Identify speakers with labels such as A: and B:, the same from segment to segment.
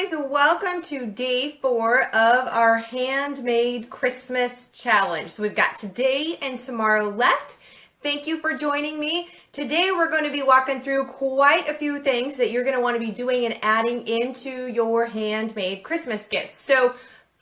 A: guys, welcome to day 4 of our handmade Christmas challenge. So we've got today and tomorrow left. Thank you for joining me. Today we're going to be walking through quite a few things that you're going to want to be doing and adding into your handmade Christmas gifts. So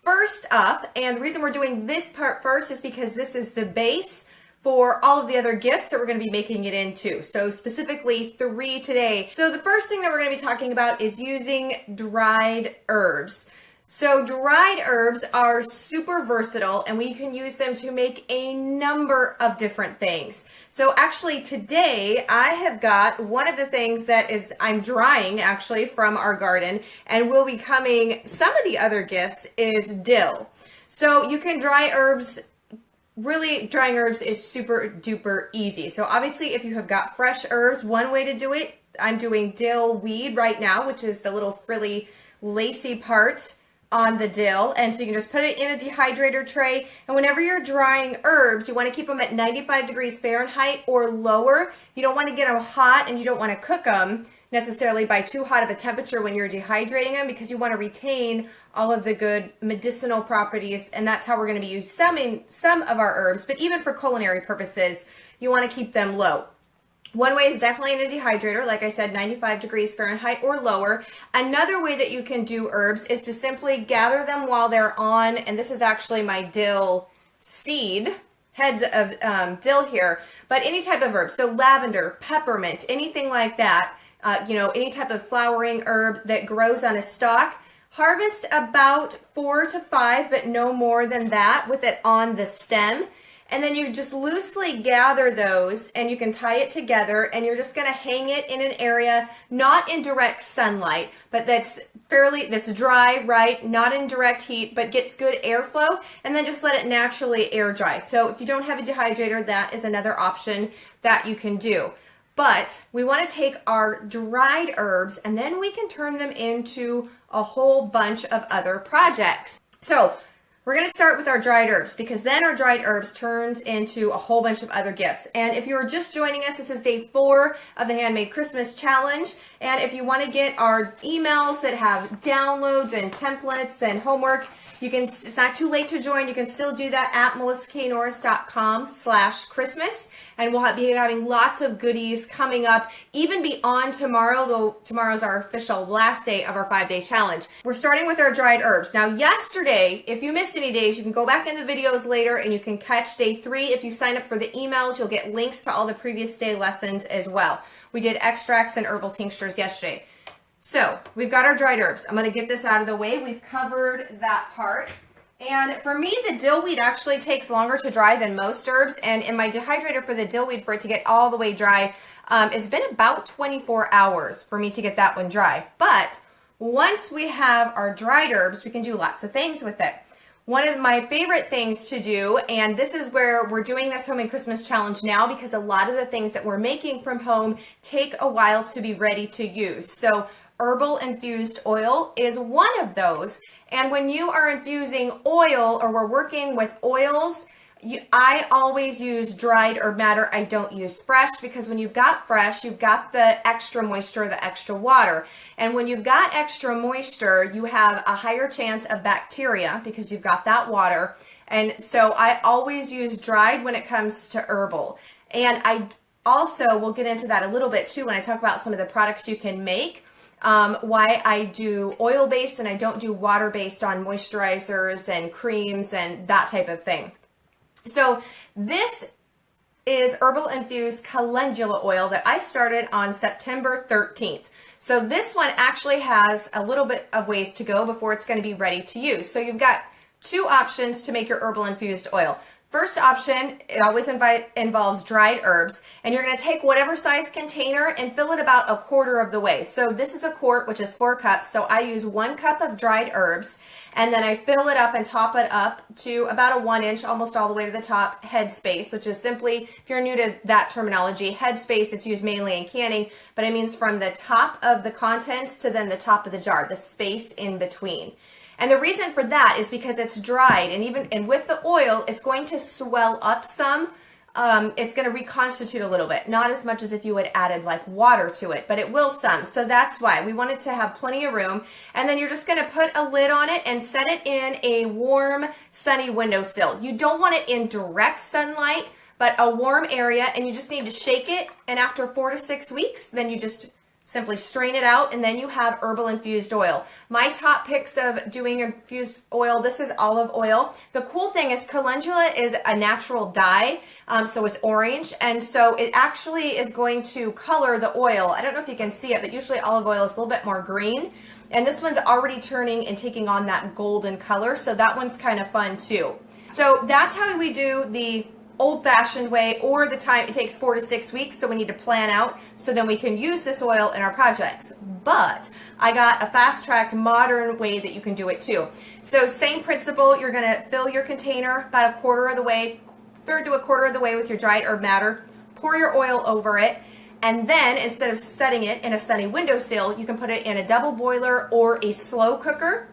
A: first up, and the reason we're doing this part first is because this is the base for all of the other gifts that we're going to be making it into. So specifically 3 today. So the first thing that we're going to be talking about is using dried herbs. So dried herbs are super versatile and we can use them to make a number of different things. So actually today I have got one of the things that I'm drying actually from our garden and will be coming. Some of the other gifts is dill. So you can dry herbs. Really, drying herbs is super duper easy. So obviously if you have got fresh herbs, one way to do it, I'm doing dill weed right now, which is the little frilly lacy part on the dill. And so you can just put it in a dehydrator tray. And whenever you're drying herbs, you want to keep them at 95 degrees Fahrenheit or lower. You don't want to get them hot and you don't want to cook them necessarily by too hot of a temperature when you're dehydrating them, because you want to retain all of the good medicinal properties, and that's how we're going to be using some of our herbs. But even for culinary purposes, you want to keep them low. One way is definitely in a dehydrator, like I said, 95 degrees Fahrenheit or lower. Another way that you can do herbs is to simply gather them while they're on, and this is actually my dill seed, heads of dill here, but any type of herb, so lavender, peppermint, anything like that. Any type of flowering herb that grows on a stalk. Harvest about 4 to 5, but no more than that, with it on the stem. And then you just loosely gather those and you can tie it together, and you're just going to hang it in an area not in direct sunlight, but that's dry, right? Not in direct heat, but gets good airflow, and then just let it naturally air dry. So if you don't have a dehydrator, that is another option that you can do. But we want to take our dried herbs and then we can turn them into a whole bunch of other projects. So we're going to start with our dried herbs, because then our dried herbs turns into a whole bunch of other gifts. And if you're just joining us, this is day 4 of the Handmade Christmas Challenge. And if you want to get our emails that have downloads and templates and homework, it's not too late to join. You can still do that at melissaknorris.com/Christmas. And we'll be having lots of goodies coming up, even beyond tomorrow, though tomorrow's our official last day of our 5-day challenge. We're starting with our dried herbs. Now, yesterday, if you missed any days, you can go back in the videos later and you can catch day 3. If you sign up for the emails, you'll get links to all the previous day lessons as well. We did extracts and herbal tinctures yesterday. So we've got our dried herbs. I'm going to get this out of the way. We've covered that part. And for me, the dill weed actually takes longer to dry than most herbs. And in my dehydrator for the dill weed, for it to get all the way dry, it's been about 24 hours for me to get that one dry. But once we have our dried herbs, we can do lots of things with it. One of my favorite things to do, and this is where we're doing this Homemade Christmas Challenge now, because a lot of the things that we're making from home take a while to be ready to use. So herbal infused oil is one of those. And when you are infusing oil, or we're working with oils, I always use dried herb matter. I don't use fresh, because when you've got fresh, you've got the extra moisture, the extra water. And when you've got extra moisture, you have a higher chance of bacteria because you've got that water. And so I always use dried when it comes to herbal. And I also will get into that a little bit too when I talk about some of the products you can make. Why I do oil-based and I don't do water-based on moisturizers and creams and that type of thing. So this is herbal infused calendula oil that I started on September 13th. So this one actually has a little bit of ways to go before it's going to be ready to use. So you've got 2 options to make your herbal infused oil. First option, it always involves dried herbs, and you're going to take whatever size container and fill it about 1/4 of the way. So this is a quart, which is 4 cups. So I use 1 cup of dried herbs, and then I fill it up and top it up to about a 1 inch, almost all the way to the top, head space, which is simply, if you're new to that terminology, head space, it's used mainly in canning, but it means from the top of the contents to then the top of the jar, the space in between. And the reason for that is because it's dried, and with the oil, it's going to swell up some it's going to reconstitute a little bit. Not as much as if you had added like water to it, but it will some. So that's why we wanted to have plenty of room. And then you're just going to put a lid on it and set it in a warm, sunny windowsill. You don't want it in direct sunlight, but a warm area, and you just need to shake it. And after 4 to 6 weeks, then you just simply strain it out, and then you have herbal infused oil. My top picks of doing infused oil, this is olive oil. The cool thing is calendula is a natural dye, so it's orange, and so it actually is going to color the oil. I don't know if you can see it, but usually olive oil is a little bit more green, and this one's already turning and taking on that golden color, so that one's kind of fun too. So that's how we do the old-fashioned way, or the time it takes 4 to 6 weeks, so we need to plan out so then we can use this oil in our projects. But I got a fast-tracked modern way that you can do it too. So same principle, you're going to fill your container about a quarter of the way, third to a quarter of the way with your dried herb matter, pour your oil over it, and then instead of setting it in a sunny windowsill, you can put it in a double boiler or a slow cooker.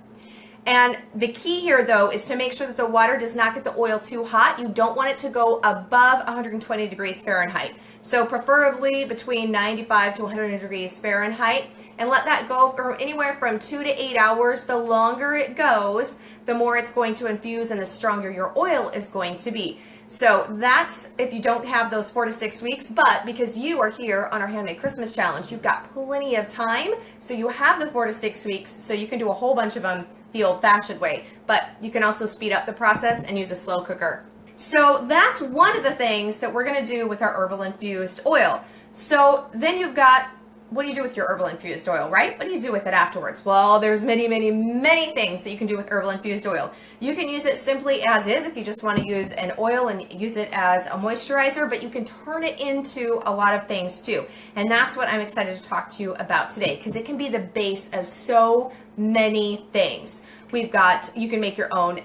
A: And the key here, though, is to make sure that the water does not get the oil too hot. You don't want it to go above 120 degrees Fahrenheit. So preferably between 95 to 100 degrees Fahrenheit. And let that go for anywhere from 2 to 8 hours. The longer it goes, the more it's going to infuse and the stronger your oil is going to be. So that's if you don't have those 4 to 6 weeks, but because you are here on our Handmade Christmas Challenge, you've got plenty of time. So you have the 4 to 6 weeks, so you can do a whole bunch of them the old-fashioned way, but you can also speed up the process and use a slow cooker. So that's one of the things that we're going to do with our herbal infused oil. So then you've got, what do you do with your herbal infused oil, right? What do you do with it afterwards? Well, there's many, many, many things that you can do with herbal infused oil. You can use it simply as is if you just want to use an oil and use it as a moisturizer, but you can turn it into a lot of things too. And that's what I'm excited to talk to you about today, because it can be the base of so many things. We've got, you can make your own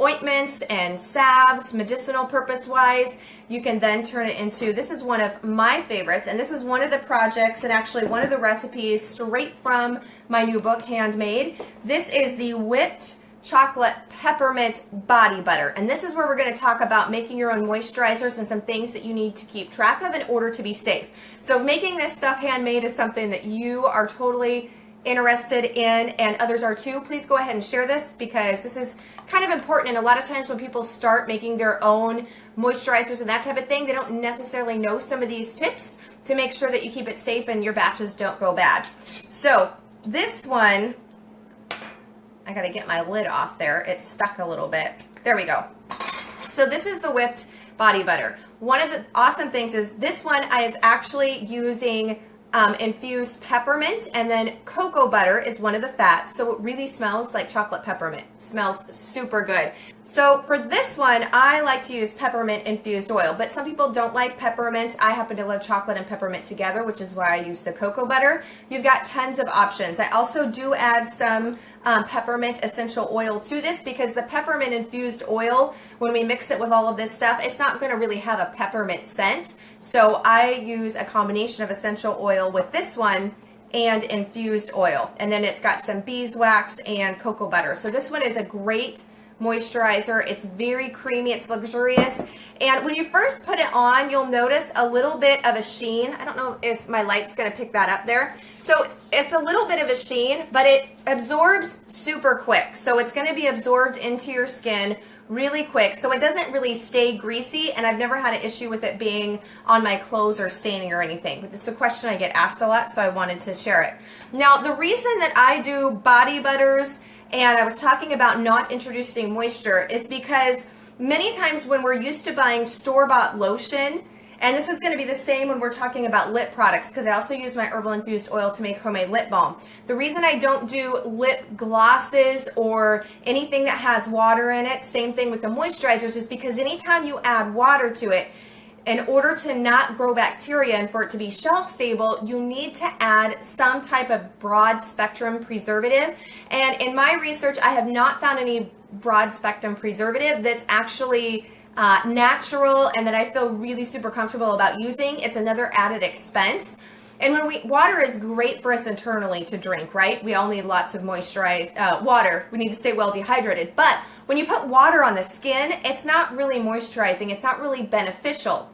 A: ointments and salves, medicinal purpose-wise. You can then turn it into, this is one of my favorites, and this is one of the projects and actually one of the recipes straight from my new book, Handmade. This is the whipped chocolate peppermint body butter, and this is where we're going to talk about making your own moisturizers and some things that you need to keep track of in order to be safe. So making this stuff handmade is something that you are totally interested in and others are too. Please go ahead and share this, because this is kind of important, and a lot of times when people start making their own moisturizers and that type of thing, they don't necessarily know some of these tips to make sure that you keep it safe and your batches don't go bad. So this one, I gotta get my lid off there, it's stuck a little bit. There we go. So this is the whipped body butter. One of the awesome things is this one I is actually using infused peppermint, and then cocoa butter is one of the fats, so it really smells like chocolate peppermint. Smells super good. So for this one, I like to use peppermint infused oil, but some people don't like peppermint. I happen to love chocolate and peppermint together, which is why I use the cocoa butter. You've got tons of options. I also do add some peppermint essential oil to this, because the peppermint infused oil, when we mix it with all of this stuff, it's not going to really have a peppermint scent. So I use a combination of essential oil with this one and infused oil. And then it's got some beeswax and cocoa butter. So this one is a great moisturizer. It's very creamy, it's luxurious. And when you first put it on, you'll notice a little bit of a sheen. I don't know if my light's gonna pick that up there. So it's a little bit of a sheen, but it absorbs super quick. So it's gonna be absorbed into your skin really quick, so it doesn't really stay greasy, and I've never had an issue with it being on my clothes or staining or anything. But it's a question I get asked a lot, so I wanted to share it. Now, the reason that I do body butters and I was talking about not introducing moisture is because many times when we're used to buying store-bought lotion, and this is going to be the same when we're talking about lip products, because I also use my herbal infused oil to make homemade lip balm. The reason I don't do lip glosses or anything that has water in it, same thing with the moisturizers, is because anytime you add water to it, in order to not grow bacteria and for it to be shelf stable, you need to add some type of broad spectrum preservative. And in my research, I have not found any broad spectrum preservative that's actually natural and that I feel really super comfortable about using. It's another added expense. And water is great for us internally to drink, right? We all need lots of moisturized water. We need to stay well dehydrated. But when you put water on the skin, it's not really moisturizing. It's not really beneficial.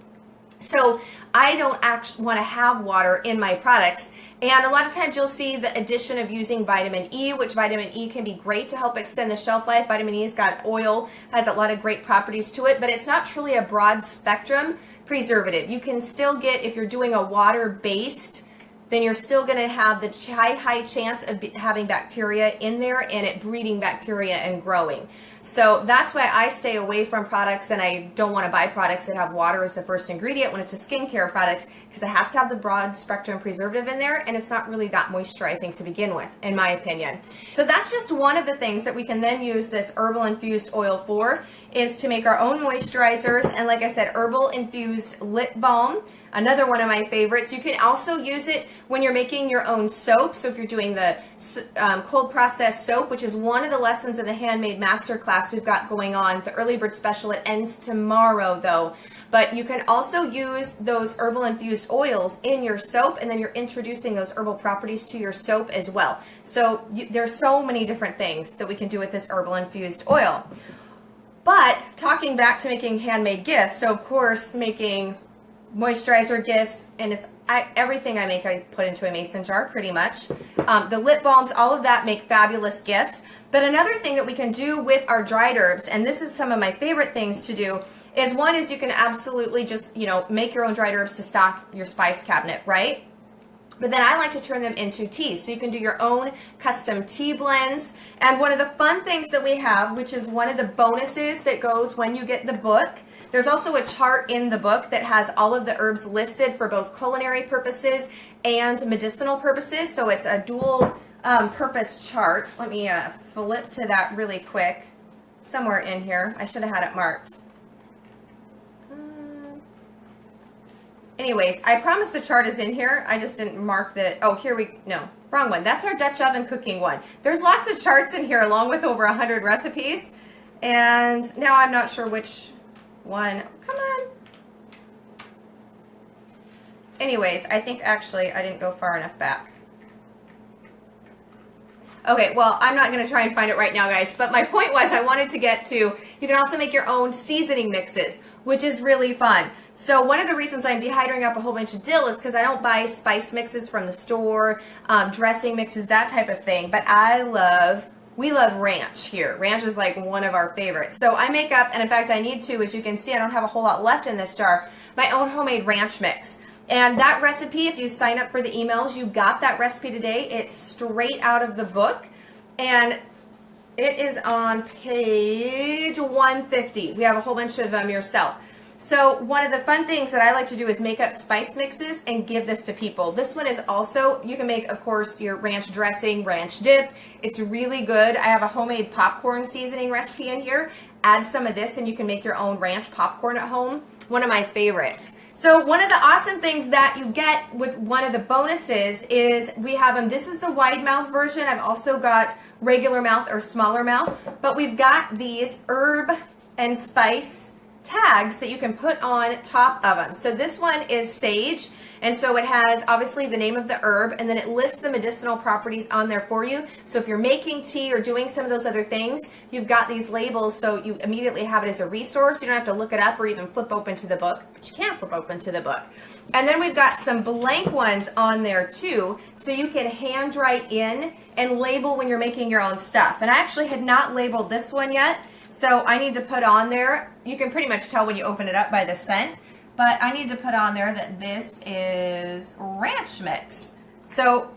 A: So I don't actually want to have water in my products. And a lot of times you'll see the addition of using vitamin E, which vitamin E can be great to help extend the shelf life. Vitamin E's got oil, has a lot of great properties to it, but it's not truly a broad spectrum preservative. You can still get, if you're doing a water-based, then you're still going to have the high chance of having bacteria in there and it breeding bacteria and growing. So that's why I stay away from products, and I don't want to buy products that have water as the first ingredient when it's a skincare product, because it has to have the broad spectrum preservative in there, and it's not really that moisturizing to begin with, in my opinion. So that's just one of the things that we can then use this herbal infused oil for, is to make our own moisturizers. And like I said, herbal infused lip balm, another one of my favorites. You can also use it when you're making your own soap. So if you're doing the cold processed soap, which is one of the lessons in the Handmade Masterclass we've got going on, the early bird special, it ends tomorrow though. But you can also use those herbal infused oils in your soap, and then you're introducing those herbal properties to your soap as well. So there's so many different things that we can do with this herbal infused oil. But talking back to making handmade gifts, so of course making moisturizer gifts, and it's everything I make I put into a mason jar pretty much. The lip balms, all of that make fabulous gifts. But another thing that we can do with our dried herbs, and this is some of my favorite things to do, is one is you can absolutely just, make your own dried herbs to stock your spice cabinet, right? But then I like to turn them into teas. So you can do your own custom tea blends. And one of the fun things that we have, which is one of the bonuses that goes when you get the book, there's also a chart in the book that has all of the herbs listed for both culinary purposes and medicinal purposes. So it's a dual purpose chart. Let me flip to that really quick. Somewhere in here. I should have had it marked. Anyways, I promise the chart is in here. I just didn't mark the, no, wrong one. That's our Dutch oven cooking one. There's lots of charts in here along with over 100 recipes. And now I'm not sure which one. Come on. Anyways, I think actually I didn't go far enough back. Okay, well, I'm not going to try and find it right now, guys. But my point was I wanted to get to, you can also make your own seasoning mixes, which is really fun. So one of the reasons I'm dehydrating up a whole bunch of dill is because I don't buy spice mixes from the store, dressing mixes, that type of thing. But we love ranch here. Ranch is like one of our favorites. So I make up, and in fact I need to, as you can see, I don't have a whole lot left in this jar, my own homemade ranch mix. And that recipe, if you sign up for the emails, you got that recipe today. It's straight out of the book. And it is on page 150. We have a whole bunch of them yourself. So one of the fun things that I like to do is make up spice mixes and give this to people. This one is also, you can make, of course, your ranch dressing, ranch dip. It's really good. I have a homemade popcorn seasoning recipe in here. Add some of this and you can make your own ranch popcorn at home. One of my favorites. So one of the awesome things that you get with one of the bonuses is we have them. This is the wide mouth version. I've also got regular mouth or smaller mouth, but we've got these herb and spice tags that you can put on top of them. So this one is sage, and so it has obviously the name of the herb, and then it lists the medicinal properties on there for you. So if you're making tea or doing some of those other things, you've got these labels so you immediately have it as a resource. You don't have to look it up or even flip open to the book, but you can flip open to the book. And then we've got some blank ones on there too, so you can hand write in and label when you're making your own stuff. And I actually had not labeled this one yet, so I need to put on there, you can pretty much tell when you open it up by the scent, but I need to put on there that this is ranch mix. So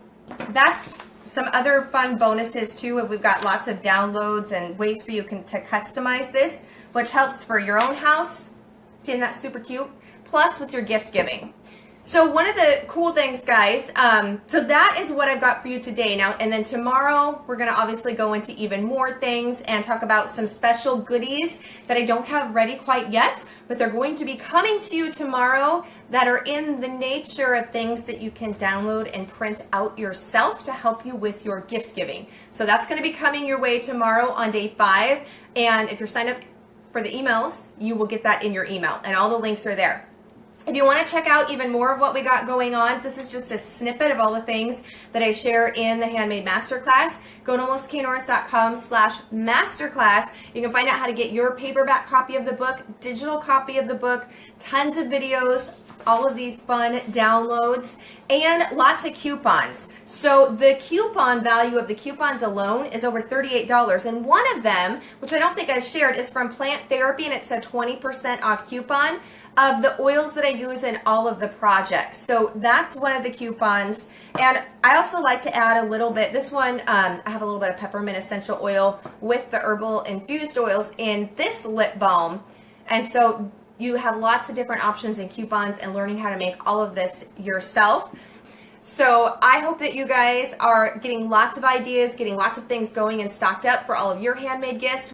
A: that's some other fun bonuses too. We've got lots of downloads and ways for you to customize this, which helps for your own house. See, isn't that super cute? Plus with your gift giving. So one of the cool things, guys, so that is what I've got for you today. Now, and then tomorrow, we're going to obviously go into even more things and talk about some special goodies that I don't have ready quite yet, but they're going to be coming to you tomorrow that are in the nature of things that you can download and print out yourself to help you with your gift giving. So that's going to be coming your way tomorrow on day 5. And if you're signed up for the emails, you will get that in your email, and all the links are there. If you want to check out even more of what we got going on, this is just a snippet of all the things that I share in the Handmade Masterclass. Go to melisaknorris.com/masterclass. You can find out how to get your paperback copy of the book, digital copy of the book, tons of videos, all of these fun downloads and lots of coupons. So the coupon value of the coupons alone is over $38. And one of them, which I don't think I've shared, is from Plant Therapy, and it's a 20% off coupon of the oils that I use in all of the projects. So that's one of the coupons. And I also like to add a little bit, this one, I have a little bit of peppermint essential oil with the herbal infused oils in this lip balm. And so you have lots of different options and coupons and learning how to make all of this yourself. So I hope that you guys are getting lots of ideas, getting lots of things going and stocked up for all of your handmade gifts.